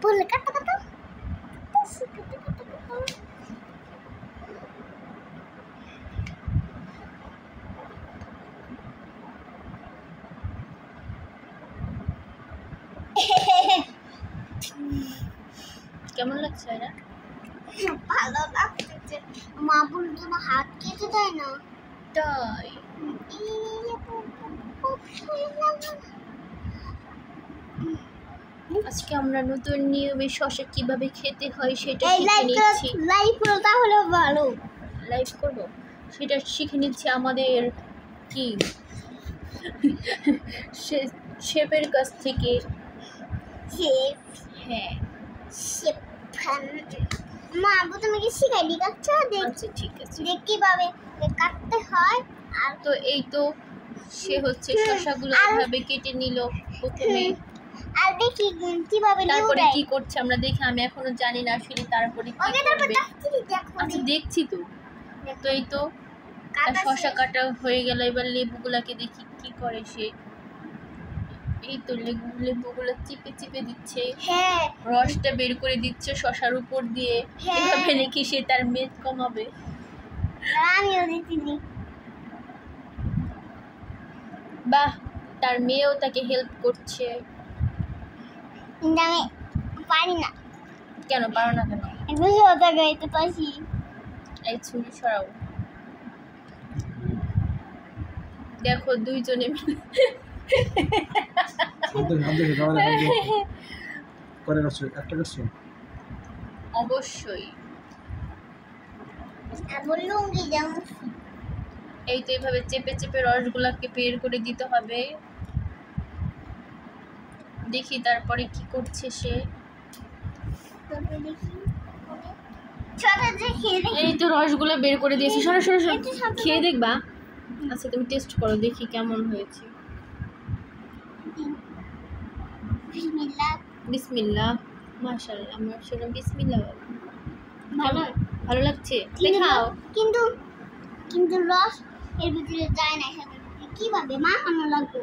বলে কাটা কাটা কেমন লাগছে এটা? ভালো লাগছে। মা বলতো না হাত কেটে দেয় না। তাই আজকে আমরা নতুন নিয়মে শসা কিভাবে খেতে হয় সেটা শিখে নিচ্ছি। লাইভ করো তাহলে ভালো। লাইভ করব সেটা শিখে নিচ্ছি আমাদের কি শেফের কাছ থেকে। শেফ হ্যাঁ শেফ মা তুমি কি শিখাইলি কাটছো? আচ্ছা ঠিক আছে, দেখ কিভাবে কাটতে হয়। আর তো এই তো সে হচ্ছে শসাগুলো এভাবে কেটে নিল প্রথমে, আর দেখি কিভাবে তারপরে কি করছে আমরা দেখি। আমি এখনো জানি না আসলে তারপরে কি করবে। আচ্ছা দেখছি তো। তো এই তো শসা কাটা হয়ে গেল, এবার লেবুগুলাকে দেখি কি করে সে। এই তো লেবুগুলো চিপে চিপে দিচ্ছে, হ্যাঁ রসটা বের করে দিচ্ছে শসার উপর দিয়ে। এভাবে নাকি সে তার মেদ কমাবে। আমিও দিচ্ছি। বাহ, তার মেয়েও তাকে হেল্প করছে। আমি পারি না। কেন পারো না কেন? একটু সোজা গাইতে পারছি। এই ছুরি সরাও। দেখো দুইজনে মিলে অবশ্যই এই তো এইভাবে চেপে চেপে রসগুলাকে বের করে দিতে হবে। দেখি তারপরে কি করছে সে। এই তো রসগুলো বের করে দিয়েছি। সরো সরো সরো, খেয়ে দেখবা। আচ্ছা তুমি টেস্ট করো, দেখি কেমন হয়েছে। বিসমিল্লাহ। মাশাআল্লাহ, আমার শোনো বিসমিল্লাহ। ভালো ভালো লাগছে? দেখাও। কিন্তু রস এর ভিতরে যায় না, কিভাবে মাখানো লাগবে?